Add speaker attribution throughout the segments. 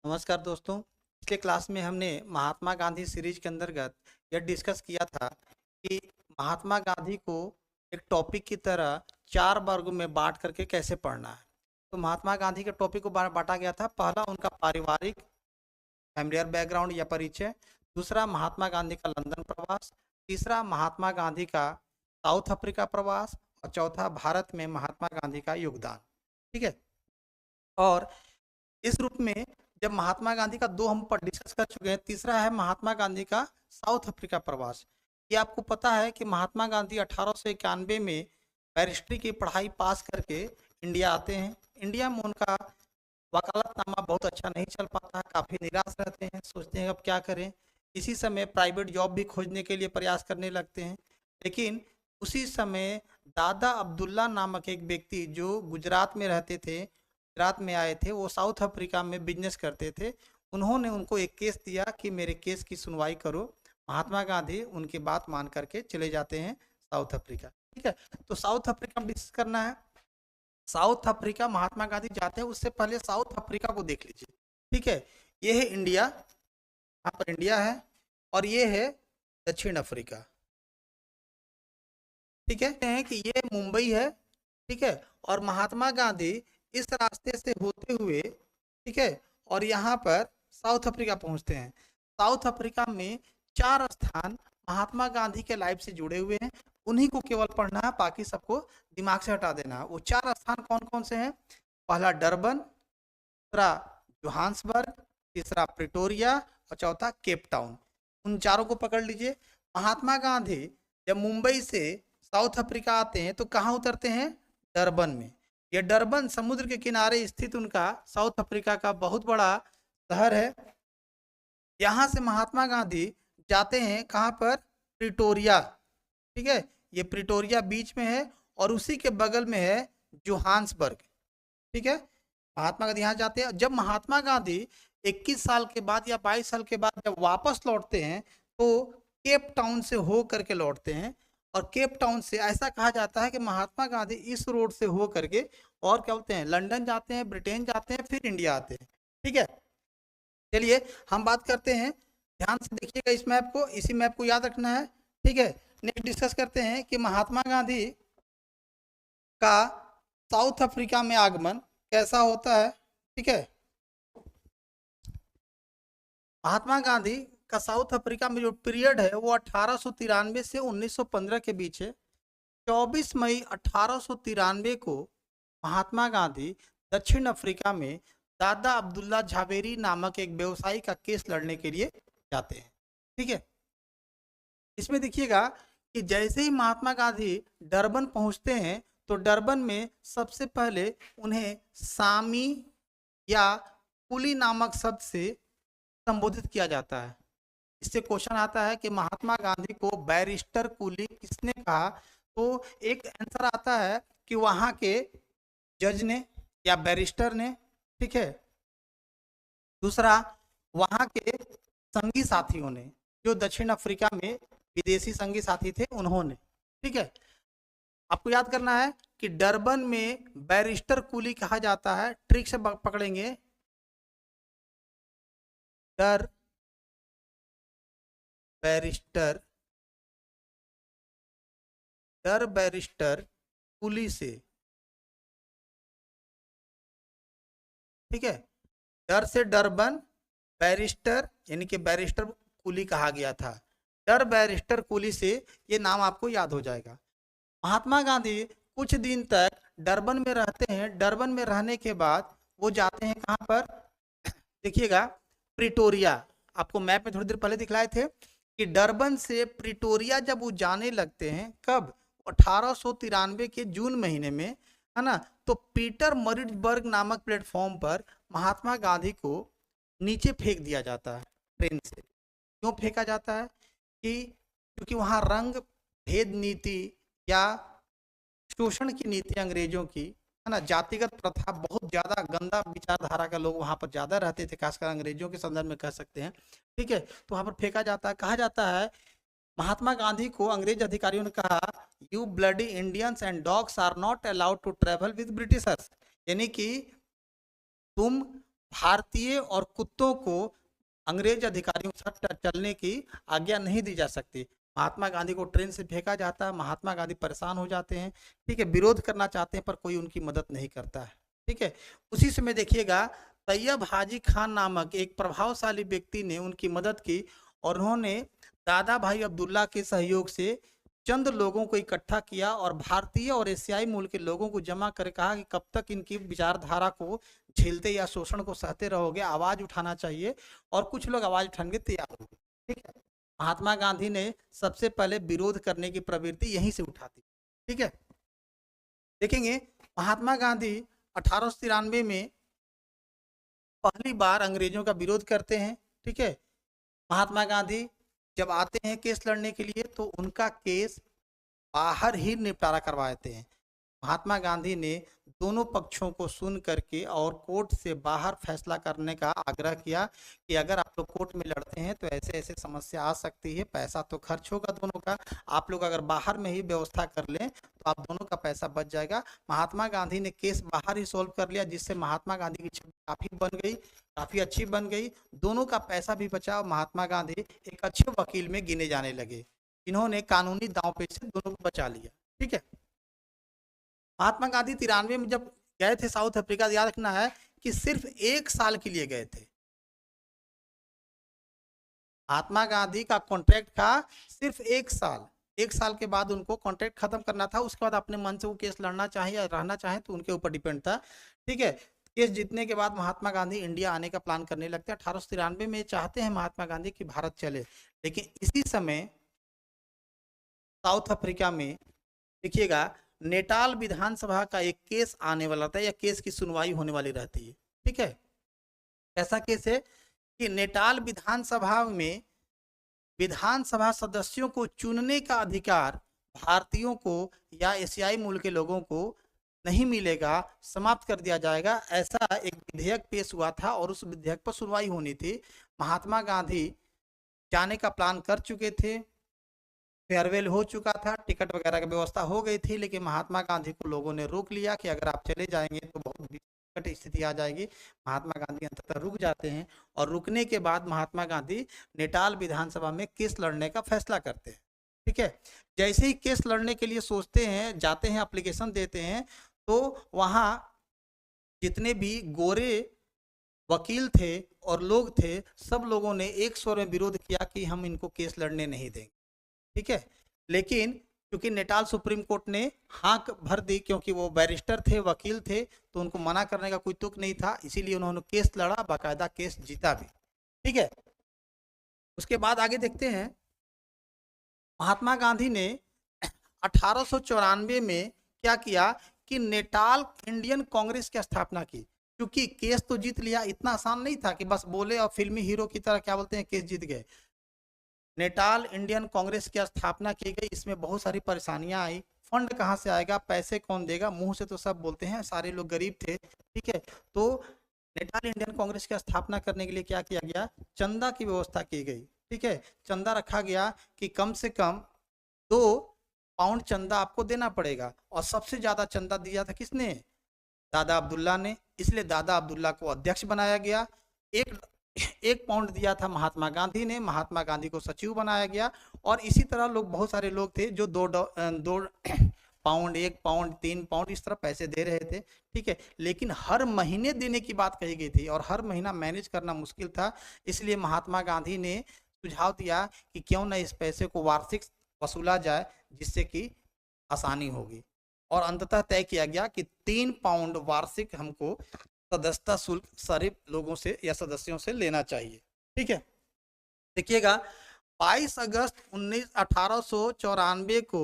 Speaker 1: नमस्कार दोस्तों। पिछले क्लास में हमने महात्मा गांधी सीरीज के अंतर्गत यह डिस्कस किया था कि महात्मा गांधी को एक टॉपिक की तरह चार वर्गों में बांट करके कैसे पढ़ना है। तो महात्मा गांधी के टॉपिक को बांटा गया था। पहला उनका पारिवारिक फैमिलियर बैकग्राउंड या परिचय, दूसरा महात्मा गांधी का लंदन प्रवास, तीसरा महात्मा गांधी का साउथ अफ्रीका प्रवास और चौथा भारत में महात्मा गांधी का योगदान। ठीक है। और इस रूप में जब महात्मा गांधी का दो हम पर डिस्कस कर चुके हैं, तीसरा है महात्मा गांधी का साउथ अफ्रीका प्रवास। ये आपको पता है कि महात्मा गांधी 1891 में बैरिस्ट्री की पढ़ाई पास करके इंडिया आते हैं। इंडिया में उनका वकालतनामा बहुत अच्छा नहीं चल पाता है, काफ़ी निराश रहते हैं, सोचते हैं अब क्या करें। इसी समय प्राइवेट जॉब भी खोजने के लिए प्रयास करने लगते हैं। लेकिन उसी समय दादा अब्दुल्ला नामक एक व्यक्ति जो गुजरात में रहते थे, गुजरात में आए थे, वो साउथ अफ्रीका में बिजनेस करते थे। उन्होंने उनको एक केस दिया कि मेरे केस की सुनवाई करो। महात्मा गांधी उनकी बात मान करके चले जाते हैं साउथ अफ्रीका। ठीक है। तो साउथ अफ्रीका में डिस्कस करना है। साउथ अफ्रीका महात्मा गांधी जाते हैं, उससे पहले साउथ अफ्रीका को देख लीजिए। ठीक है। ये है इंडिया, यहाँ पर इंडिया है, और ये है दक्षिण अफ्रीका। ठीक है कि ये मुंबई है। ठीक है। और महात्मा गांधी इस रास्ते से होते हुए, ठीक है, और यहाँ पर साउथ अफ्रीका पहुंचते हैं। साउथ अफ्रीका में चार स्थान महात्मा गांधी के लाइफ से जुड़े हुए हैं, उन्हीं को केवल पढ़ना है, बाकी सबको दिमाग से हटा देना है। वो चार स्थान कौन कौन से हैं? पहला डरबन, दूसरा जोहान्सबर्ग, तीसरा प्रिटोरिया और चौथा केप टाउन। उन चारों को पकड़ लीजिए। महात्मा गांधी जब मुंबई से साउथ अफ्रीका आते हैं तो कहाँ उतरते हैं? डरबन में। यह डरबन समुद्र के किनारे स्थित उनका साउथ अफ्रीका का बहुत बड़ा शहर है। यहाँ से महात्मा गांधी जाते हैं कहाँ पर? प्रिटोरिया। ठीक है। ये प्रिटोरिया बीच में है और उसी के बगल में है जोहान्सबर्ग। ठीक है। महात्मा गांधी यहाँ जाते हैं। जब महात्मा गांधी 21 साल के बाद या 22 साल के बाद जब वापस लौटते हैं तो केप टाउन से हो करके लौटते हैं। और केप टाउन से ऐसा कहा जाता है कि महात्मा गांधी इस रोड से हो करके और क्या बोलते हैं, लंदन जाते हैं, ब्रिटेन जाते हैं, फिर इंडिया आते हैं। ठीक है। चलिए हम बात करते हैं, ध्यान से देखिएगा इस मैप को, इसी मैप को याद रखना है। ठीक है। नेक्स्ट डिस्कस करते हैं कि महात्मा गांधी का साउथ अफ्रीका में आगमन कैसा होता है। ठीक है। महात्मा गांधी का साउथ अफ्रीका में जो पीरियड है वो 1893 से 1915 के बीच है। 24 मई 1893 को महात्मा गांधी दक्षिण अफ्रीका में दादा अब्दुल्ला झावेरी नामक एक व्यवसायी का केस लड़ने के लिए जाते हैं। ठीक है। इसमें देखिएगा कि जैसे ही महात्मा गांधी डरबन पहुंचते हैं तो डरबन में सबसे पहले उन्हें सामी या कुली नामक शब्द से संबोधित किया जाता है। इससे क्वेश्चन आता है कि महात्मा गांधी को बैरिस्टर कुली किसने कहा? तो एक आंसर आता है कि वहां के जज ने या बैरिस्टर ने। ठीक है। दूसरा वहां के संगी साथियों ने, जो दक्षिण अफ्रीका में विदेशी संगी साथी थे उन्होंने। ठीक है। आपको याद करना है कि डरबन में बैरिस्टर कुली कहा जाता है। ट्रिक से पकड़ेंगे, डर बैरिस्टर, डर बैरिस्टर कुली से। ठीक है। डर से डरबन, बैरिस्टर यानी कि बैरिस्टर कुली कहा गया था। डर बैरिस्टर कुली से ये नाम आपको याद हो जाएगा। महात्मा गांधी कुछ दिन तक डरबन में रहते हैं। डरबन में रहने के बाद वो जाते हैं कहाँ पर? देखिएगा, प्रिटोरिया। आपको मैप में थोड़ी देर पहले दिखलाए थे कि डरबन से प्रिटोरिया जब वो जाने लगते हैं, कब? 1893 के जून महीने में, है ना। तो पीटर मरिट्जबर्ग नामक प्लेटफॉर्म पर महात्मा गांधी को नीचे फेंक दिया जाता है ट्रेन से। क्यों फेंका जाता है? कि क्योंकि वहाँ रंग भेद नीति या शोषण की नीति अंग्रेजों की, है ना, जातिगत प्रथा, बहुत ज्यादा गंदा विचारधारा का लोग वहां पर ज्यादा रहते थे, खासकर अंग्रेजों के संदर्भ में कह सकते हैं। ठीक है। तो वहां पर फेंका जाता है। कहा जाता है महात्मा गांधी को अंग्रेज अधिकारियों ने कहा, you bloody Indians and dogs are not allowed to travel with Britishers. यानी कि तुम भारतीय और कुत्तों को अंग्रेज अधिकारियों के साथ चलने की आज्ञा नहीं दी जा सकती। महात्मा गांधी को ट्रेन से फेंका जाता है, महात्मा गांधी परेशान हो जाते हैं, ठीक है, विरोध करना चाहते हैं पर कोई उनकी मदद नहीं करता है, ठीक है। उसी समय देखिएगा तैयब हाजी खान नामक एक प्रभावशाली व्यक्ति ने उनकी मदद की और उन्होंने दादा भाई अब्दुल्ला के सहयोग से चंद लोगों को इकट्ठा किया और भारतीय और एशियाई मूल के लोगों को जमा कर कहा कि कब तक इनकी विचारधारा को झेलते या शोषण को सहते रहोगे, आवाज उठाना चाहिए और कुछ लोग आवाज उठाने के तैयार हो गए, ठीक है। महात्मा गांधी ने सबसे पहले विरोध करने की प्रवृत्ति यहीं से उठाती, ठीक है। देखेंगे महात्मा गांधी 1893 में पहली बार अंग्रेजों का विरोध करते हैं, ठीक है। महात्मा गांधी जब आते हैं केस लड़ने के लिए तो उनका केस बाहर ही निपटारा करवाते हैं। महात्मा गांधी ने दोनों पक्षों को सुन करके और कोर्ट से बाहर फैसला करने का आग्रह किया कि अगर आप लोग कोर्ट में लड़ते हैं तो ऐसे ऐसे समस्या आ सकती है, पैसा तो खर्च होगा दोनों का, आप लोग अगर बाहर में ही व्यवस्था कर लें तो आप दोनों का पैसा बच जाएगा। महात्मा गांधी ने केस बाहर ही सोल्व कर लिया, जिससे महात्मा गांधी की छवि काफी बन गई, काफी अच्छी बन गई, दोनों का पैसा भी बचा और महात्मा गांधी एक अच्छे वकील में गिने जाने लगे। इन्होंने कानूनी दांवपेच से दोनों को बचा लिया, ठीक है। महात्मा गांधी 93 में जब गए थे साउथ अफ्रीका, याद रखना है कि सिर्फ 1 साल के लिए गए थे। महात्मा गांधी का कॉन्ट्रैक्ट था सिर्फ 1 साल, 1 साल के बाद उनको कॉन्ट्रैक्ट खत्म करना था, उसके बाद अपने मन से वो केस लड़ना चाहे या रहना चाहे तो उनके ऊपर डिपेंड था, ठीक है। केस जीतने के बाद महात्मा गांधी इंडिया आने का प्लान करने लगते हैं। 1893 में चाहते हैं महात्मा गांधी कि भारत चले, लेकिन इसी समय साउथ अफ्रीका में देखिएगा नेटाल विधानसभा का एक केस आने वाला था या केस की सुनवाई होने वाली रहती है, ठीक है। ऐसा केस है कि नेटाल विधानसभा में विधानसभा सदस्यों को चुनने का अधिकार भारतीयों को या एशियाई मूल के लोगों को नहीं मिलेगा, समाप्त कर दिया जाएगा, ऐसा एक विधेयक पेश हुआ था और उस विधेयक पर सुनवाई होनी थी। महात्मा गांधी जाने का प्लान कर चुके थे, फेयरवेल हो चुका था, टिकट वगैरह की व्यवस्था हो गई थी, लेकिन महात्मा गांधी को लोगों ने रोक लिया कि अगर आप चले जाएंगे तो बहुत विकट स्थिति आ जाएगी। महात्मा गांधी अंततः रुक जाते हैं और रुकने के बाद महात्मा गांधी नेटाल विधानसभा में केस लड़ने का फैसला करते हैं, ठीक है। जैसे ही केस लड़ने के लिए सोचते हैं, जाते हैं, एप्लीकेशन देते हैं, तो वहाँ जितने भी गोरे वकील थे और लोग थे, सब लोगों ने एक स्वर में विरोध किया कि हम इनको केस लड़ने नहीं देंगे, ठीक है। लेकिन क्योंकि नेटाल सुप्रीम कोर्ट ने हाँ भर दी, क्योंकि वो बैरिस्टर थे, वकील थे, तो उनको मना करने का कोई तुक नहीं था, इसीलिए उन्होंने केस लड़ा, बाकायदा केस जीता भी, ठीक है। उसके बाद आगे देखते हैं महात्मा गांधी ने 1894 में क्या किया कि नेटाल इंडियन कांग्रेस की स्थापना की। क्योंकि केस तो जीत लिया, इतना आसान नहीं था कि बस बोले और फिल्मी हीरो की तरह क्या बोलते हैं केस जीत गए। नेटाल इंडियन कांग्रेस की स्थापना की गई, इसमें बहुत सारी परेशानियां आई। फंड कहाँ से आएगा, पैसे कौन देगा, मुंह से तो सब बोलते हैं, सारे लोग गरीब थे, ठीक है। तो नेटाल इंडियन कांग्रेस की स्थापना करने के लिए क्या किया गया, चंदा की व्यवस्था की गई, ठीक है। चंदा रखा गया कि कम से कम 2 पाउंड चंदा आपको देना पड़ेगा, और सबसे ज्यादा चंदा दिया था किसने, दादा अब्दुल्ला ने, इसलिए दादा अब्दुल्ला को अध्यक्ष बनाया गया। 1 पाउंड दिया था महात्मा गांधी ने, महात्मा गांधी को सचिव बनाया गया, और इसी तरह लोग, बहुत सारे लोग थे जो 2 पाउंड, 1 पाउंड, 3 पाउंड इस तरह पैसे दे रहे थे, ठीक है। लेकिन हर महीने देने की बात कही गई थी और हर महीना मैनेज करना मुश्किल था, इसलिए महात्मा गांधी ने सुझाव दिया कि क्यों न इस पैसे को वार्षिक वसूला जाए, जिससे कि आसानी होगी, और अंततः तय किया गया कि 3 पाउंड वार्षिक हमको सदस्यता शुल्क सारे लोगों से या सदस्यों से लेना चाहिए, ठीक है। देखिएगा 22 अगस्त 1894 को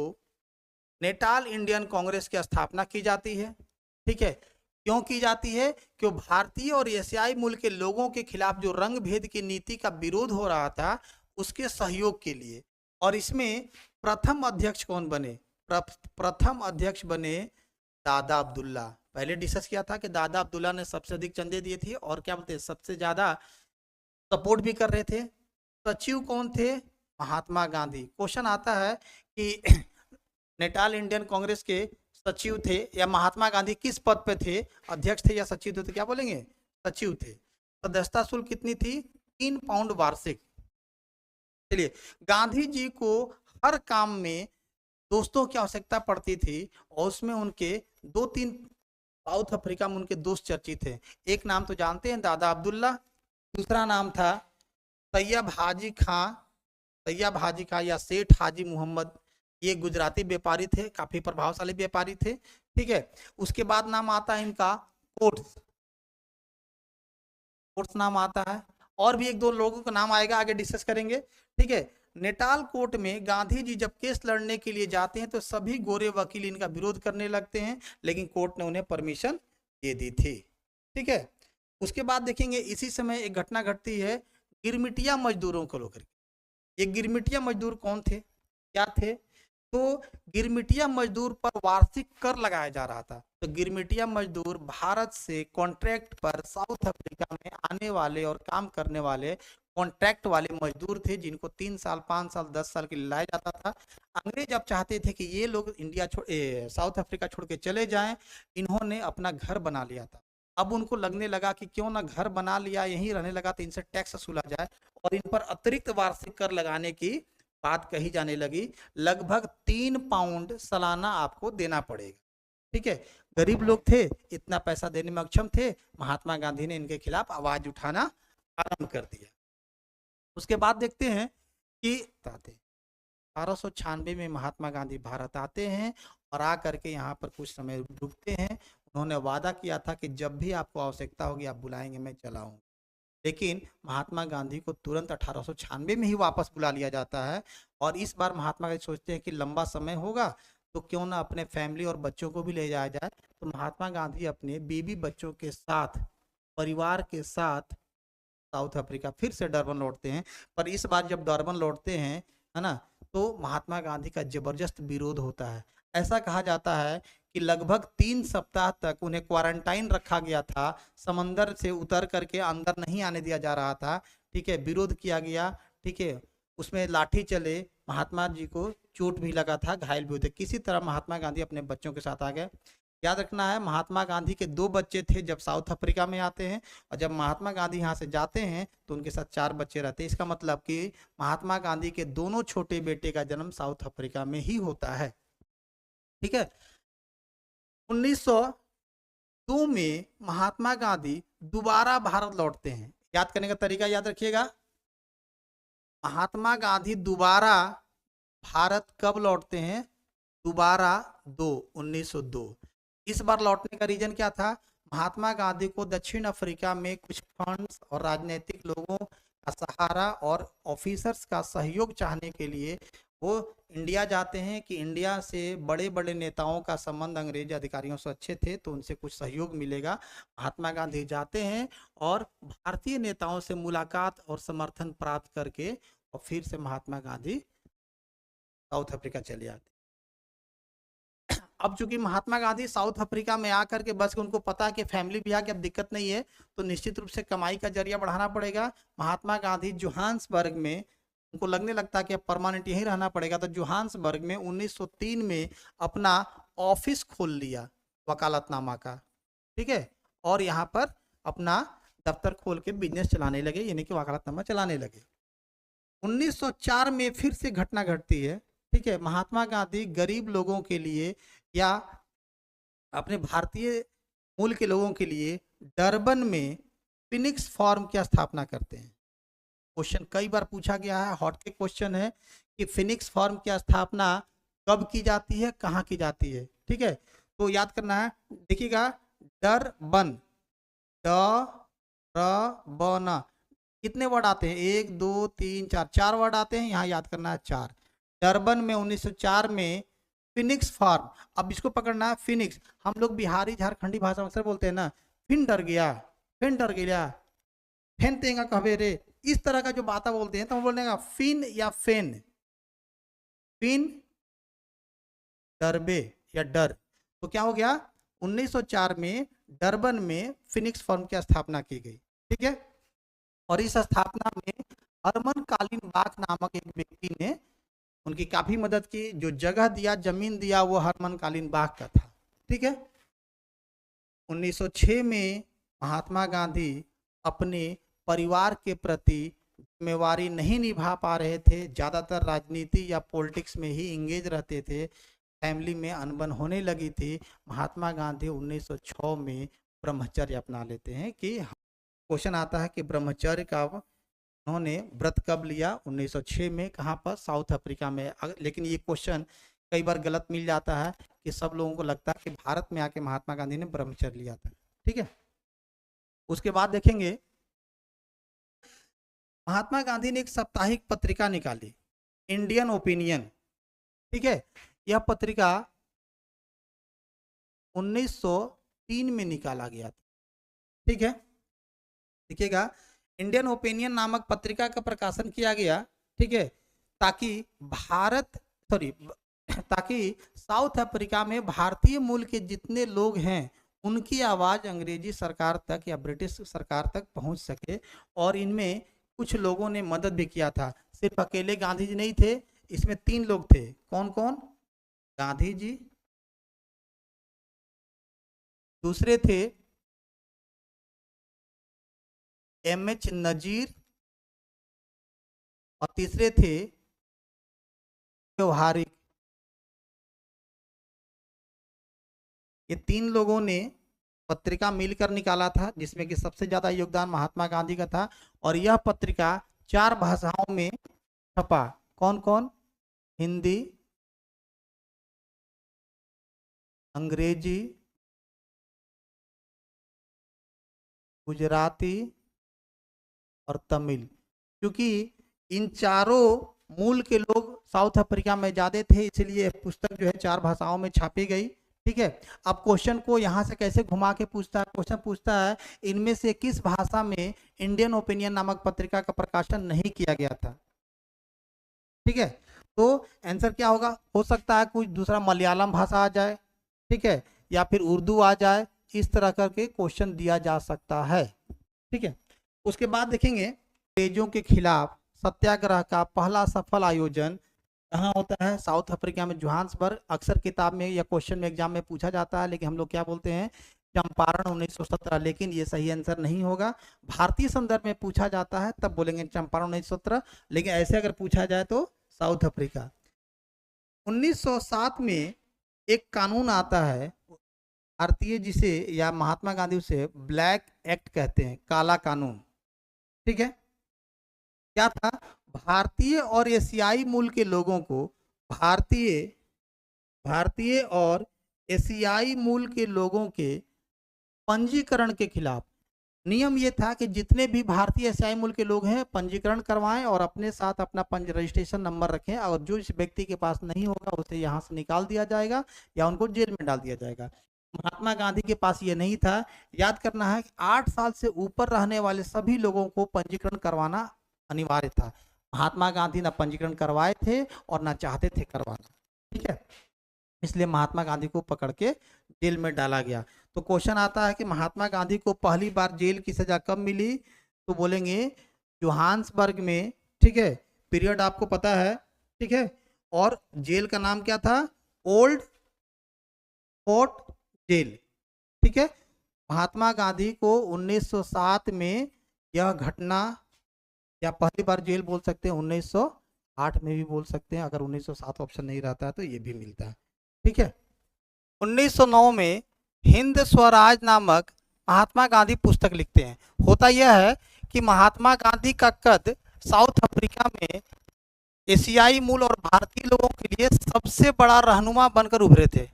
Speaker 1: नेटाल इंडियन कांग्रेस की स्थापना की जाती है, ठीक है। क्यों की जाती है, क्यों भारतीय और एशियाई मूल के लोगों के खिलाफ जो रंग भेद की नीति का विरोध हो रहा था उसके सहयोग के लिए। और इसमें प्रथम अध्यक्ष कौन बने, प्रथम अध्यक्ष बने दादा अब्दुल्ला। पहले डिस्कस किया था कि दादा अब्दुल्ला ने सबसे अधिक चंदे दिए थे और क्या बोलते हैं सबसे ज्यादा सपोर्ट भी कर रहे थे। सचिव कौन थे, महात्मा गांधी। क्वेश्चन आता है कि नेटाल इंडियन कांग्रेस के सचिव थे या महात्मा गांधी किस पद पे थे, अध्यक्ष थे या सचिव थे, तो क्या बोलेंगे सचिव थे। सदस्यता शुल्क कितनी थी? 3 पाउंड वार्षिक। चलिए, गांधी जी को हर काम में दोस्तों की आवश्यकता पड़ती थी और उसमें उनके 2-3 साउथ अफ्रीका में उनके दोस्त चर्चित थे। एक नाम तो जानते हैं, दादा अब्दुल्ला। दूसरा नाम था तैयब हाजी खां, तैयब हाजी खां या सेठ हाजी मोहम्मद। ये गुजराती व्यापारी थे, काफी प्रभावशाली व्यापारी थे। ठीक है, उसके बाद नाम आता है इनका कोट्स, कोट्स नाम आता है। और भी 1-2 लोगों का नाम आएगा, आगे डिस्कस करेंगे। ठीक है, नेटाल कोर्ट में गांधी जी जब केस लड़ने के लिए जाते हैं तो सभी गोरे वकील इनका विरोध करने लगते हैं, लेकिन कोर्ट ने उन्हें परमिशन दे दी थी। ठीक है, उसके बाद देखेंगे इसी समय एक घटना घटती है गिरमिटिया मजदूरों को लेकर। ये गिरमिटिया मजदूर कौन थे, क्या थे? तो गिरमिटिया मजदूर पर वार्षिक कर लगाया जा रहा था। तो गिरमिटिया मजदूर भारत से कॉन्ट्रैक्ट पर साउथ अफ्रीका में आने वाले और काम करने वाले कॉन्ट्रैक्ट वाले मजदूर थे, जिनको 3 साल, 5 साल, 10 साल के लिए लाया जाता था। अंग्रेज अब चाहते थे कि ये लोग इंडिया साउथ अफ्रीका छोड़ के चले जाएं। इन्होंने अपना घर बना लिया था। अब उनको लगने लगा कि क्यों ना घर बना लिया, यहीं रहने लगा, तो इनसे टैक्स वसूला जाए और इन पर अतिरिक्त वार्षिक कर लगाने की बात कही जाने लगी। लगभग 3 पाउंड सालाना आपको देना पड़ेगा। ठीक है, गरीब लोग थे, इतना पैसा देने में अक्षम थे। महात्मा गांधी ने इनके खिलाफ आवाज उठाना आरंभ कर दिया। उसके बाद देखते हैं कि 1896 में महात्मा गांधी भारत आते हैं और आ करके यहाँ पर कुछ समय रुकते हैं। उन्होंने वादा किया था कि जब भी आपको आवश्यकता होगी आप बुलाएंगे, मैं चला आऊंगा। लेकिन महात्मा गांधी को तुरंत 1896 में ही वापस बुला लिया जाता है। और इस बार महात्मा गांधी सोचते हैं कि लंबा समय होगा तो क्यों ना अपने फैमिली और बच्चों को भी ले जाया जाए। तो महात्मा गांधी अपने बीवी बच्चों के साथ, परिवार के साथ साउथ अफ्रीका फिर से डरबन लौटते हैं। पर इस बार जब डरबन लौटते हैं, है ना, तो महात्मा गांधी का जबरदस्त विरोध होता है। ऐसा कहा जाता है कि लगभग 3 सप्ताह तक उन्हें क्वारंटाइन रखा गया था, समंदर से उतर करके अंदर नहीं आने दिया जा रहा था। ठीक है, विरोध किया गया। ठीक है, उसमें लाठी चले, महात्मा जी को चोट भी लगा था, घायल भी हुए थे। किसी तरह महात्मा गांधी अपने बच्चों के साथ आ गए। याद रखना है, महात्मा गांधी के 2 बच्चे थे जब साउथ अफ्रीका में आते हैं, और जब महात्मा गांधी यहाँ से जाते हैं तो उनके साथ 4 बच्चे रहते हैं। इसका मतलब कि महात्मा गांधी के दोनों छोटे बेटे का जन्म साउथ अफ्रीका में ही होता है। ठीक है, 1902 में महात्मा गांधी दोबारा भारत लौटते हैं। याद करने का तरीका याद रखिएगा, महात्मा गांधी दोबारा भारत कब लौटते हैं? दोबारा 1902। इस बार लौटने का रीजन क्या था? महात्मा गांधी को दक्षिण अफ्रीका में कुछ फंड्स और राजनीतिक लोगों का सहारा और ऑफिसर्स का सहयोग चाहने के लिए वो इंडिया जाते हैं कि इंडिया से बड़े बड़े नेताओं का संबंध अंग्रेज अधिकारियों से अच्छे थे, तो उनसे कुछ सहयोग मिलेगा। महात्मा गांधी जाते हैं और भारतीय नेताओं से मुलाकात और समर्थन प्राप्त करके और फिर से महात्मा गांधी साउथ अफ्रीका चले आते। अब चूंकि महात्मा गांधी साउथ अफ्रीका में आकर के बस उनको पता है कि फैमिली भी आ के अब दिक्कत नहीं है, तो निश्चित रूप से कमाई का जरिया बढ़ाना पड़ेगा। महात्मा गांधी जोहान्सबर्ग में, उनको लगने लगता है कि अब परमानेंट यहीं रहना पड़ेगा, तो जोहान्सबर्ग में 1903 में अपना ऑफिस खोल लिया वकालतनामा का। ठीक है, और यहाँ पर अपना दफ्तर खोल के बिजनेस चलाने लगे, यानी कि वकालतनामा चलाने लगे। 1904 में फिर से घटना घटती है। ठीक है, महात्मा गांधी गरीब लोगों के लिए या अपने भारतीय मूल के लोगों के लिए डरबन में फिनिक्स फार्म की स्थापना करते हैं। क्वेश्चन कई बार पूछा गया है, हॉट के क्वेश्चन है कि फिनिक्स फार्म की स्थापना कब की जाती है, कहाँ की जाती है। ठीक है, तो याद करना है, देखिएगा, डरबन, डरबन कितने वर्ड आते हैं? 1 2 3 4, 4 वर्ड आते हैं, यहाँ याद करना है 4। डरबन में 1904 में फिनिक्स फार्म। अब इसको पकड़ना है, फिनिक्स, हम लोग बिहारी झारखंडी भाषा में अक्सर बोलते हैं ना, फिन डर गया, फिन डर गया, फेन तेंगा कहबे रे, इस तरह का जो बातें बोलते हैं तो हम बोलेंगे फिन या फेन, फिन डरबे या डर। तो क्या हो गया, 1904 में डरबन में फिनिक्स फार्म की स्थापना की गई। ठीक है, और इस स्थापना में हरमन कालीन बाग नामक एक व्यक्ति ने उनकी काफी मदद की। जो जगह दिया, जमीन दिया, वो हरमन कालीन बाग का था। ठीक है, 1906 में महात्मा गांधी अपने परिवार के प्रति जिम्मेवारी नहीं निभा पा रहे थे, ज़्यादातर राजनीति या पॉलिटिक्स में ही इंगेज रहते थे, फैमिली में अनबन होने लगी थी। महात्मा गांधी 1906 में ब्रह्मचर्य अपना लेते हैं। कि क्वेश्चन आता है कि ब्रह्मचर्य का उन्होंने व्रत कब लिया? 1906 में। कहाँ पर? साउथ अफ्रीका में। लेकिन ये क्वेश्चन कई बार गलत मिल जाता है कि सब लोगों को लगता है कि भारत में आके महात्मा गांधी ने ब्रह्मचर्य लिया था। ठीक है, उसके बाद देखेंगे महात्मा गांधी ने एक साप्ताहिक पत्रिका निकाली, इंडियन ओपिनियन। ठीक है, यह पत्रिका 1903 में निकाला गया था। ठीक है, देखिएगा, इंडियन ओपिनियन नामक पत्रिका का प्रकाशन किया गया। ठीक है, ताकि साउथ अफ्रीका में भारतीय मूल के जितने लोग हैं उनकी आवाज अंग्रेजी सरकार तक या ब्रिटिश सरकार तक पहुंच सके। और इनमें कुछ लोगों ने मदद भी किया था, सिर्फ अकेले गांधी जी नहीं थे, इसमें 3 लोग थे। कौन कौन? गांधी जी, दूसरे थे एमएच नजीर, और तीसरे थे व्यवहारिक। ये 3 लोगों ने पत्रिका मिलकर निकाला था, जिसमें कि सबसे ज्यादा योगदान महात्मा गांधी का था। और यह पत्रिका 4 भाषाओं में छपा। कौन कौन? हिंदी, अंग्रेजी, गुजराती और तमिल। क्योंकि इन चारों मूल के लोग साउथ अफ्रीका में ज्यादा थे, इसलिए पुस्तक जो है 4 भाषाओं में छापी गई। ठीक है, अब क्वेश्चन को यहां से कैसे घुमा के पूछता है? क्वेश्चन पूछता है इनमें से किस भाषा में इंडियन ओपिनियन नामक पत्रिका का प्रकाशन नहीं किया गया था? ठीक है, तो आंसर क्या होगा? हो सकता है कुछ दूसरा मलयालम भाषा आ जाए, ठीक है, या फिर उर्दू आ जाए, इस तरह करके क्वेश्चन दिया जा सकता है। ठीक है, उसके बाद देखेंगे अंग्रेजों के खिलाफ सत्याग्रह का पहला सफल आयोजन कहाँ होता है? साउथ अफ्रीका में, जोहान्सबर्ग। अक्सर किताब में या क्वेश्चन में एग्जाम में पूछा जाता है, लेकिन हम लोग क्या बोलते हैं? चंपारण 1917। लेकिन ये सही आंसर नहीं होगा। भारतीय संदर्भ में पूछा जाता है तब बोलेंगे चंपारण 1917, लेकिन ऐसे अगर पूछा जाए तो साउथ अफ्रीका। 1907 में एक कानून आता है भारतीय, जिसे या महात्मा गांधी उसे ब्लैक एक्ट कहते हैं, काला कानून। ठीक है, क्या था? भारतीय और एशियाई मूल के लोगों को, भारतीय और एशियाई मूल के लोगों के पंजीकरण के खिलाफ नियम ये था कि जितने भी भारतीय एशियाई मूल के लोग हैं पंजीकरण करवाएं और अपने साथ अपना रजिस्ट्रेशन नंबर रखें, और जो इस व्यक्ति के पास नहीं होगा उसे यहाँ से निकाल दिया जाएगा या उनको जेल में डाल दिया जाएगा। महात्मा गांधी के पास ये नहीं था। याद करना है कि 8 साल से ऊपर रहने वाले सभी लोगों को पंजीकरण करवाना अनिवार्य था। महात्मा गांधी ना पंजीकरण करवाए थे और ना चाहते थे करवाना। ठीक है, इसलिए महात्मा गांधी को पकड़ के जेल में डाला गया। तो क्वेश्चन आता है कि महात्मा गांधी को पहली बार जेल की सजा कब मिली? तो बोलेंगे जोहान्सबर्ग में। ठीक है, पीरियड आपको पता है। ठीक है, और जेल का नाम क्या था? Old Fort jail. ठीक है, महात्मा गांधी को 1907 में यह घटना, या पहली बार जेल बोल सकते हैं, 1908 में भी बोल सकते हैं, अगर 1907 ऑप्शन नहीं रहता है तो ये भी मिलता है। ठीक है, 1909 में हिंद स्वराज नामक महात्मा गांधी पुस्तक लिखते हैं। होता यह है कि महात्मा गांधी का कद साउथ अफ्रीका में एशियाई मूल और भारतीय लोगों के लिए सबसे बड़ा रहनुमा बनकर उभरे थे,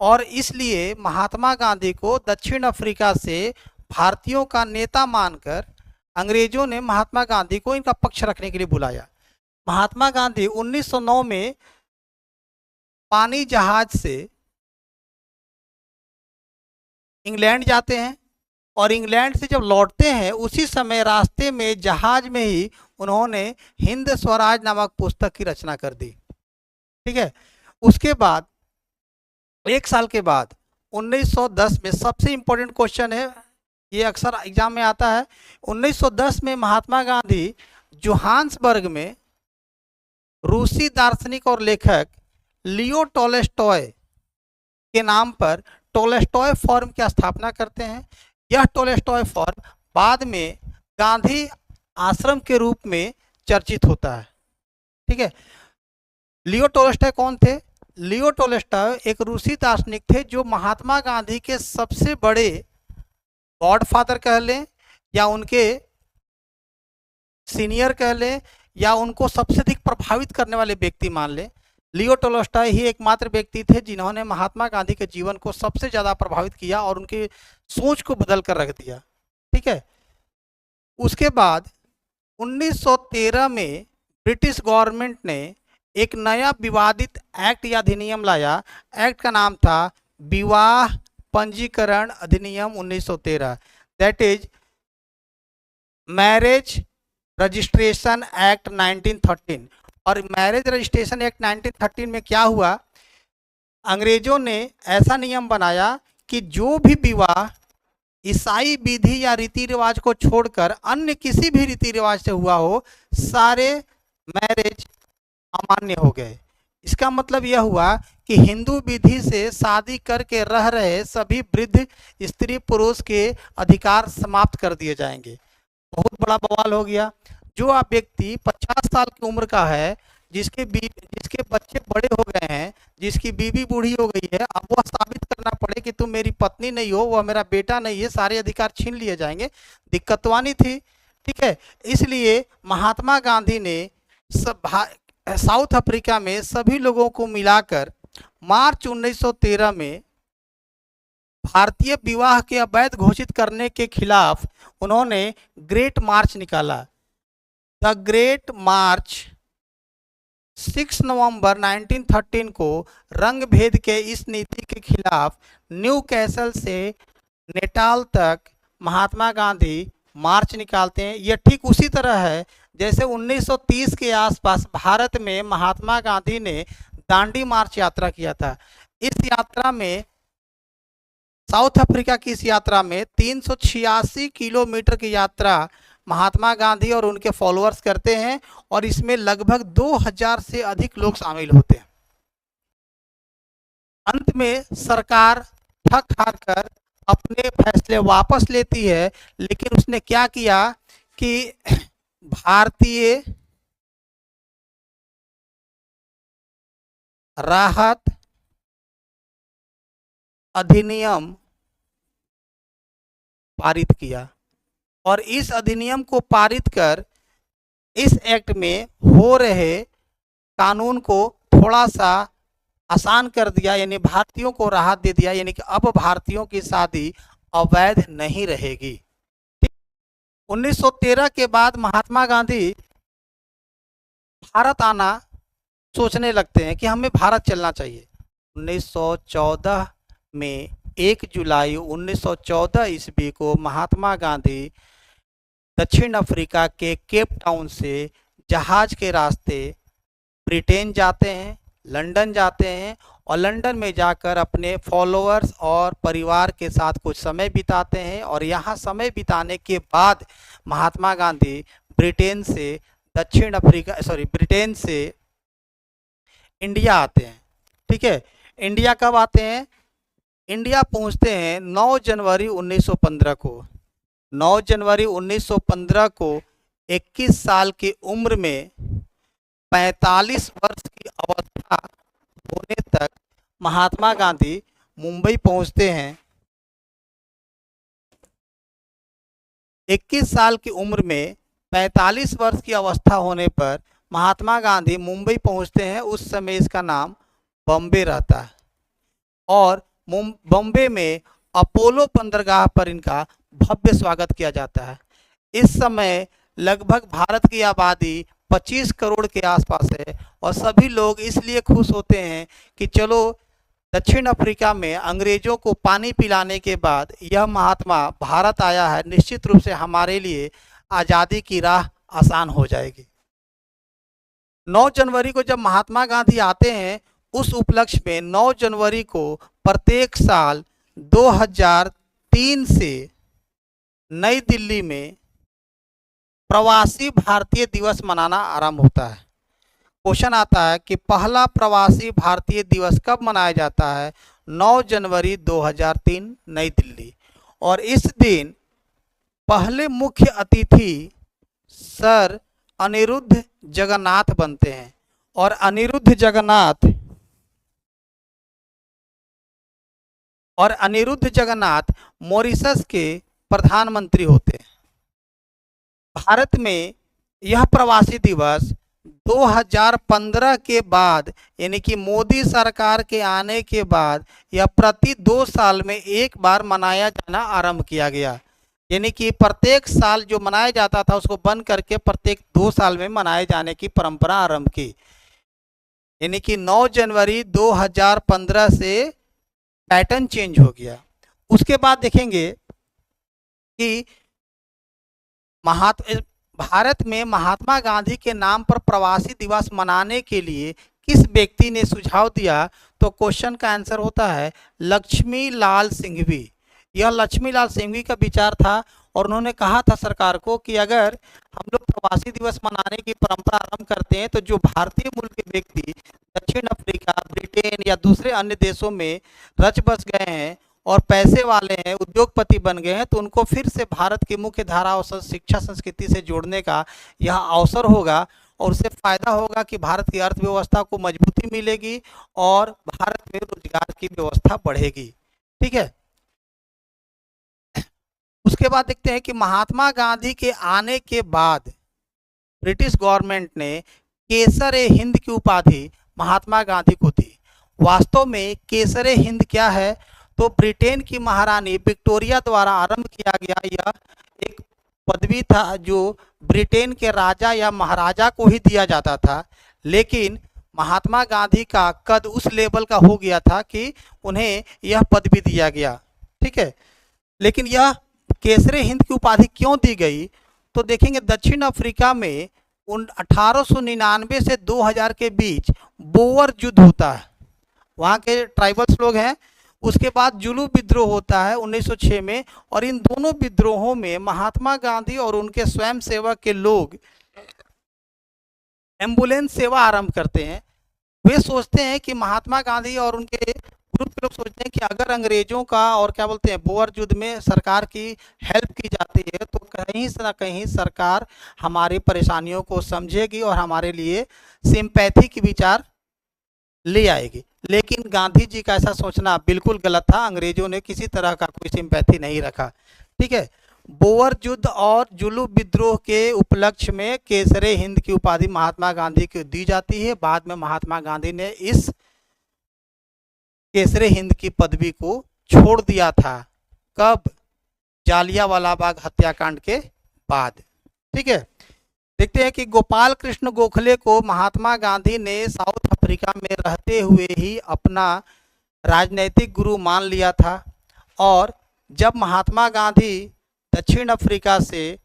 Speaker 1: और इसलिए महात्मा गांधी को दक्षिण अफ्रीका से भारतीयों का नेता मानकर अंग्रेजों ने महात्मा गांधी को इनका पक्ष रखने के लिए बुलाया। महात्मा गांधी 1909 में पानी जहाज से इंग्लैंड जाते हैं, और इंग्लैंड से जब लौटते हैं उसी समय रास्ते में जहाज में ही उन्होंने हिंद स्वराज नामक पुस्तक की रचना कर दी। ठीक है, उसके बाद 1 साल के बाद 1910 में, सबसे इंपॉर्टेंट क्वेश्चन है ये, अक्सर एग्जाम में आता है, 1910 में महात्मा गांधी जोहान्सबर्ग में रूसी दार्शनिक और लेखक लियो टॉलस्टॉय के नाम पर टॉलस्टॉय फॉर्म की स्थापना करते हैं। यह टॉलस्टॉय फॉर्म बाद में गांधी आश्रम के रूप में चर्चित होता है। ठीक है। लियो टोल्स्टॉय कौन थे? लियो टोल्स्टॉय एक रूसी दार्शनिक थे जो महात्मा गांधी के सबसे बड़े गॉडफादर कह लें या उनके सीनियर कह लें या उनको सबसे अधिक प्रभावित करने वाले व्यक्ति मान लें। लियो टोल्स्टॉय ही एकमात्र व्यक्ति थे जिन्होंने महात्मा गांधी के जीवन को सबसे ज़्यादा प्रभावित किया और उनकी सोच को बदल कर रख दिया। ठीक है। उसके बाद 1913 में ब्रिटिश गवर्नमेंट ने एक नया विवादित एक्ट या अधिनियम लाया। एक्ट का नाम था विवाह पंजीकरण अधिनियम 1913, that is marriage registration act 1913। और मैरिज रजिस्ट्रेशन एक्ट 1913 में क्या हुआ, अंग्रेजों ने ऐसा नियम बनाया कि जो भी विवाह ईसाई विधि या रीति रिवाज को छोड़कर अन्य किसी भी रीति रिवाज से हुआ हो, सारे मैरिज अमान्य हो गए। इसका मतलब यह हुआ कि हिंदू विधि से शादी करके रह रहे सभी वृद्ध स्त्री पुरुष के अधिकार समाप्त कर दिए जाएंगे। बहुत बड़ा बवाल हो गया। जो आप व्यक्ति 50 साल की उम्र का है, जिसके बच्चे बड़े हो गए हैं, जिसकी बीवी बूढ़ी हो गई है, अब वह साबित करना पड़े कि तुम मेरी पत्नी नहीं हो, वह मेरा बेटा नहीं है, सारे अधिकार छीन लिए जाएंगे। दिक्कत तो आनी थी। ठीक है। इसलिए महात्मा गांधी ने साउथ अफ्रीका में सभी लोगों को मिलाकर मार्च 1913 में भारतीय विवाह के अवैध घोषित करने के खिलाफ उन्होंने ग्रेट मार्च निकाला। द ग्रेट मार्च 6 नवंबर 1913 को रंग भेद के इस नीति के खिलाफ न्यू कैसल से नेटाल तक महात्मा गांधी मार्च निकालते हैं। यह ठीक उसी तरह है जैसे 1930 के आसपास भारत में महात्मा गांधी ने दांडी मार्च यात्रा किया था। इस यात्रा में, साउथ अफ्रीका की इस यात्रा में 386 किलोमीटर की यात्रा महात्मा गांधी और उनके फॉलोअर्स करते हैं और इसमें लगभग 2000 से अधिक लोग शामिल होते हैं। अंत में सरकार थक हार कर अपने फैसले वापस लेती है, लेकिन उसने क्या किया कि भारतीय राहत अधिनियम पारित किया और इस अधिनियम को पारित कर इस एक्ट में हो रहे कानून को थोड़ा सा आसान कर दिया, यानी भारतीयों को राहत दे दिया, यानी कि अब भारतीयों की शादी अवैध नहीं रहेगी। 1913 के बाद महात्मा गांधी भारत आना सोचने लगते हैं कि हमें भारत चलना चाहिए। 1914 में 1 जुलाई 1914 ईस्वी को महात्मा गांधी दक्षिण अफ्रीका के केप टाउन से जहाज के रास्ते ब्रिटेन जाते हैं, लंदन जाते हैं और लंदन में जाकर अपने फॉलोअर्स और परिवार के साथ कुछ समय बिताते हैं। और यहाँ समय बिताने के बाद महात्मा गांधी ब्रिटेन से इंडिया आते हैं। ठीक है। इंडिया कब आते हैं? इंडिया पहुँचते हैं 9 जनवरी 1915 को। 9 जनवरी 1915 को 21 साल की उम्र में 45 वर्ष की अवस्था होने तक महात्मा गांधी मुंबई पहुंचते हैं। 21 साल की उम्र में 45 वर्ष की अवस्था होने पर महात्मा गांधी मुंबई पहुंचते हैं। उस समय इसका नाम बॉम्बे रहता है और बॉम्बे में अपोलो बंदरगाह पर इनका भव्य स्वागत किया जाता है। इस समय लगभग भारत की आबादी 25 करोड़ के आसपास है और सभी लोग इसलिए खुश होते हैं कि चलो दक्षिण अफ्रीका में अंग्रेजों को पानी पिलाने के बाद यह महात्मा भारत आया है, निश्चित रूप से हमारे लिए आज़ादी की राह आसान हो जाएगी। 9 जनवरी को जब महात्मा गांधी आते हैं, उस उपलक्ष्य में 9 जनवरी को प्रत्येक साल 2003 से नई दिल्ली में प्रवासी भारतीय दिवस मनाना आरंभ होता है। क्वेश्चन आता है कि पहला प्रवासी भारतीय दिवस कब मनाया जाता है? 9 जनवरी 2003 नई दिल्ली। और इस दिन पहले मुख्य अतिथि सर अनिरुद्ध जगन्नाथ बनते हैं और अनिरुद्ध जगन्नाथ मॉरिशस के प्रधानमंत्री होते हैं। भारत में यह प्रवासी दिवस 2015 के बाद यानी कि मोदी सरकार के आने के बाद यह प्रति 2 साल में एक बार मनाया जाना आरंभ किया गया। यानी कि प्रत्येक साल जो मनाया जाता था उसको बंद करके प्रत्येक 2 साल में मनाए जाने की परंपरा आरंभ की। यानी कि 9 जनवरी 2015 से पैटर्न चेंज हो गया। उसके बाद देखेंगे कि भारत में महात्मा गांधी के नाम पर प्रवासी दिवस मनाने के लिए किस व्यक्ति ने सुझाव दिया, तो क्वेश्चन का आंसर होता है लक्ष्मी लाल सिंघवी। यह लक्ष्मी लाल सिंघवी का विचार था और उन्होंने कहा था सरकार को कि अगर हम लोग प्रवासी दिवस मनाने की परंपरा आरंभ करते हैं तो जो भारतीय मूल के व्यक्ति दक्षिण अफ्रीका, ब्रिटेन या दूसरे अन्य देशों में रच बस गए हैं और पैसे वाले हैं, उद्योगपति बन गए हैं, तो उनको फिर से भारत की मुख्य धारा और शिक्षा संस्कृति से जोड़ने का यह अवसर होगा और उससे फायदा होगा कि भारत की अर्थव्यवस्था को मजबूती मिलेगी और भारत में रोजगार की व्यवस्था बढ़ेगी। ठीक है। उसके बाद देखते हैं कि महात्मा गांधी के आने के बाद ब्रिटिश गवर्नमेंट ने केसर-ए-हिंद की उपाधि महात्मा गांधी को दी। वास्तव में केसर-ए-हिंद क्या है, तो ब्रिटेन की महारानी विक्टोरिया द्वारा आरंभ किया गया यह एक पदवी था जो ब्रिटेन के राजा या महाराजा को ही दिया जाता था, लेकिन महात्मा गांधी का कद उस लेवल का हो गया था कि उन्हें यह पदवी दिया गया। ठीक है। लेकिन यह केसर-ए-हिंद की उपाधि क्यों दी गई, तो देखेंगे दक्षिण अफ्रीका में 1899 से 2000 के बीच बोअर युद्ध होता है, वहाँ के ट्राइबल्स लोग हैं। उसके बाद जुलू विद्रोह होता है 1906 में, और इन दोनों विद्रोहों में महात्मा गांधी और उनके स्वयं सेवक के लोग एम्बुलेंस सेवा आरंभ करते हैं। वे सोचते हैं कि महात्मा गांधी और उनके ग्रुप के लोग सोचते हैं कि अगर अंग्रेजों का और क्या बोलते हैं बोअर युद्ध में सरकार की हेल्प की जाती है तो कहीं से ना कहीं सरकार हमारी परेशानियों को समझेगी और हमारे लिए सिंपैथी की विचार ले आएगी। लेकिन गांधी जी का ऐसा सोचना बिल्कुल गलत था। अंग्रेजों ने किसी तरह का कोई सिंपैथी नहीं रखा। ठीक है। बोअर युद्ध और जुलू विद्रोह के उपलक्ष्य में केसर-ए-हिंद की उपाधि महात्मा गांधी को दी जाती है। बाद में महात्मा गांधी ने इस केसर-ए-हिंद की पदवी को छोड़ दिया था। कब? जालियांवाला बाग हत्याकांड के बाद। ठीक है। देखते हैं कि गोपाल कृष्ण गोखले को महात्मा गांधी ने साउथ अफ्रीका में रहते हुए ही अपना राजनैतिक गुरु मान लिया था, और जब महात्मा गांधी दक्षिण अफ्रीका से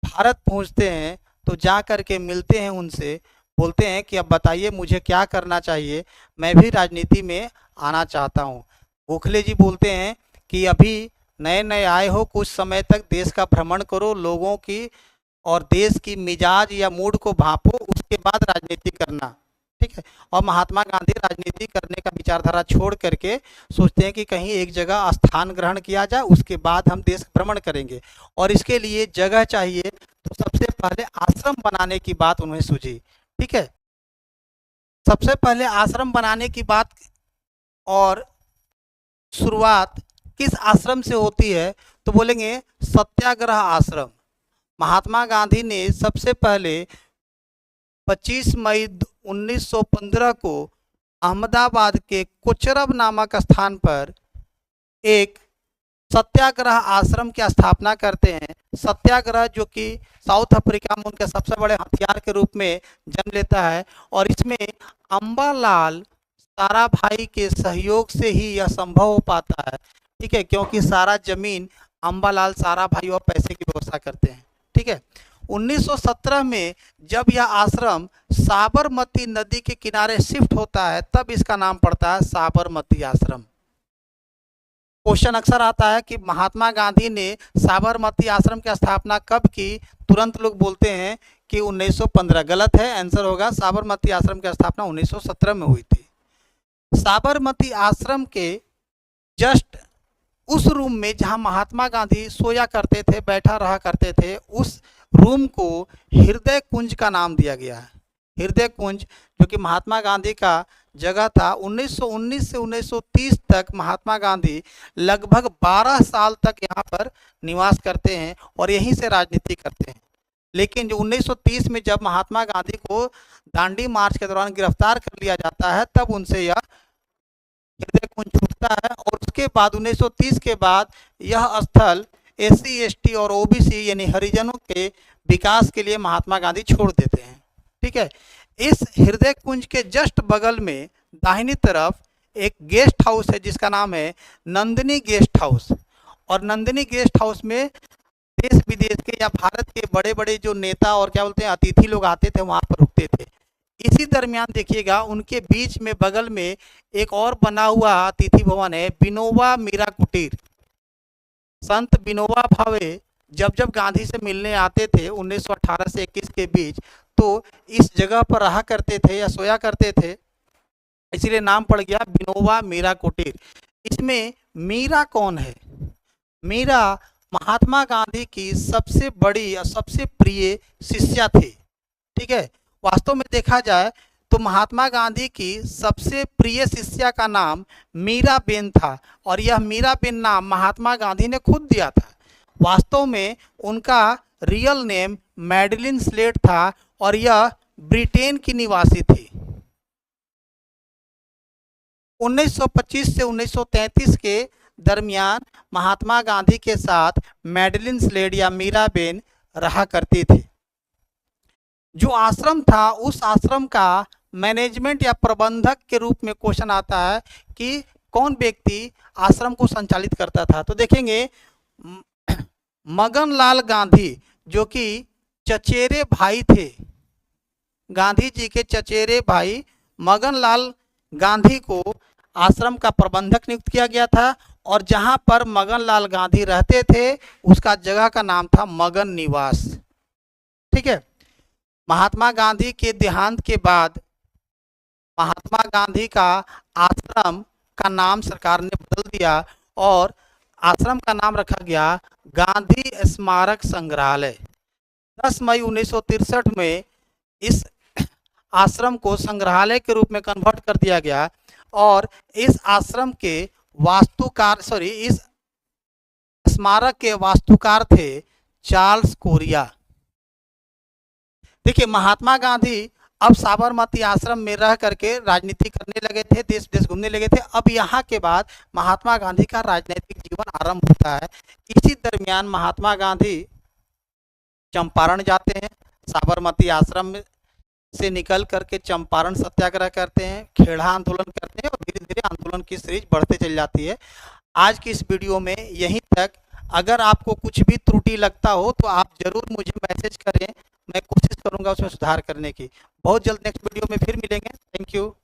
Speaker 1: भारत पहुंचते हैं तो जा कर के मिलते हैं उनसे, बोलते हैं कि अब बताइए मुझे क्या करना चाहिए, मैं भी राजनीति में आना चाहता हूं। गोखले जी बोलते हैं कि अभी नए नए आए हो, कुछ समय तक देश का भ्रमण करो, लोगों की और देश की मिजाज या मूड को भांपो, उसके बाद राजनीति करना। ठीक है। और महात्मा गांधी राजनीति करने का विचारधारा छोड़ करके सोचते हैं कि कहीं एक जगह स्थान ग्रहण किया जाए, उसके बाद हम देश भ्रमण करेंगे, और इसके लिए जगह चाहिए। तो सबसे पहले आश्रम बनाने की बात उन्हें सूझी। ठीक है। सबसे पहले आश्रम बनाने की बात और शुरुआत किस आश्रम से होती है, तो बोलेंगे सत्याग्रह आश्रम। महात्मा गांधी ने सबसे पहले 25 मई 1915 को अहमदाबाद के कोचरब नामक स्थान पर एक सत्याग्रह आश्रम की स्थापना करते हैं। सत्याग्रह जो कि साउथ अफ्रीका में उनके सबसे बड़े हथियार के रूप में जन्म लेता है, और इसमें अम्बालाल साराभाई के सहयोग से ही यह संभव हो पाता है। ठीक है। क्योंकि सारा जमीन अम्बालाल साराभाई और पैसे की व्यवस्था करते हैं। ठीक है। 1917 में जब यह आश्रम साबरमती नदी के किनारे शिफ्ट होता है तब इसका नाम पड़ता है साबरमती आश्रम। क्वेश्चन अक्सर आता है कि महात्मा गांधी ने साबरमती आश्रम की स्थापना कब की, तुरंत लोग बोलते हैं कि 1915। गलत है, आंसर होगा साबरमती आश्रम की स्थापना 1917 में हुई थी। साबरमती आश्रम के जस्ट उस रूम में जहां महात्मा गांधी सोया करते थे, बैठा रहा करते थे, उस रूम को हृदय कुंज का नाम दिया गया है। हृदय कुंज जो कि महात्मा गांधी का जगह था। 1919 से 1930 तक महात्मा गांधी लगभग 12 साल तक यहाँ पर निवास करते हैं और यहीं से राजनीति करते हैं। लेकिन जो 1930 में जब महात्मा गांधी को दांडी मार्च के दौरान गिरफ्तार कर लिया जाता है, तब उनसे यह हृदय कुंज छूटता है और उसके बाद 1930 के बाद यह स्थल SC ST और OBC यानी हरिजनों के विकास के लिए महात्मा गांधी छोड़ देते हैं। ठीक है, इस हृदय कुंज के जस्ट बगल में दाहिनी तरफ एक गेस्ट हाउस है जिसका नाम है नंदिनी गेस्ट हाउस। और नंदिनी गेस्ट हाउस में देश विदेश के या भारत के बड़े बड़े जो नेता और क्या बोलते हैं अतिथि लोग आते थे, वहाँ पर रुकते थे। इसी दरमियान देखिएगा उनके बीच में बगल में एक और बना हुआ अतिथि भवन है, विनोबा मीरा कुटीर। संत विनोबा भावे जब जब गांधी से मिलने आते थे 1918 से 21 के बीच, तो इस जगह पर रहा करते थे या सोया करते थे, इसीलिए नाम पड़ गया विनोबा मीरा कुटीर। इसमें मीरा कौन है? मीरा महात्मा गांधी की सबसे बड़ी और सबसे प्रिय शिष्या थी। ठीक है, वास्तव में देखा जाए तो महात्मा गांधी की सबसे प्रिय शिष्या का नाम मीराबेन था और यह मीराबेन नाम महात्मा गांधी ने खुद दिया था। वास्तव में उनका रियल नेम मैडलिन स्लेट था और यह ब्रिटेन की निवासी थी। 1925 से 1933 के दरमियान महात्मा गांधी के साथ मैडलिन स्लेट या मीराबेन रहा करती थी। जो आश्रम था उस आश्रम का मैनेजमेंट या प्रबंधक के रूप में क्वेश्चन आता है कि कौन व्यक्ति आश्रम को संचालित करता था। तो देखेंगे मगन लाल गांधी जो कि चचेरे भाई थे, गांधी जी के चचेरे भाई मगन लाल गांधी को आश्रम का प्रबंधक नियुक्त किया गया था और जहां पर मगन लाल गांधी रहते थे उसका जगह का नाम था मगन निवास। ठीक है, महात्मा गांधी के देहांत के बाद महात्मा गांधी का आश्रम का नाम सरकार ने बदल दिया और आश्रम का नाम रखा गया गांधी स्मारक संग्रहालय। 10 मई 1963 में इस आश्रम को संग्रहालय के रूप में कन्वर्ट कर दिया गया और इस आश्रम के वास्तुकार इस स्मारक के वास्तुकार थे चार्ल्स कोरिया। देखिए, महात्मा गांधी अब साबरमती आश्रम में रह करके राजनीति करने लगे थे, देश विदेश घूमने लगे थे। अब यहाँ के बाद महात्मा गांधी का राजनीतिक जीवन आरंभ होता है। इसी दरमियान महात्मा गांधी चंपारण जाते हैं, साबरमती आश्रम से निकल करके चंपारण सत्याग्रह करते हैं, खेड़ा आंदोलन करते हैं और धीरे धीरे आंदोलन की सीरीज बढ़ते चली जाती है। आज की इस वीडियो में यहीं तक। अगर आपको कुछ भी त्रुटि लगता हो तो आप जरूर मुझे मैसेज करें, मैं कोशिश करूंगा उसमें सुधार करने की। बहुत जल्द नेक्स्ट वीडियो में फिर मिलेंगे। Thank you.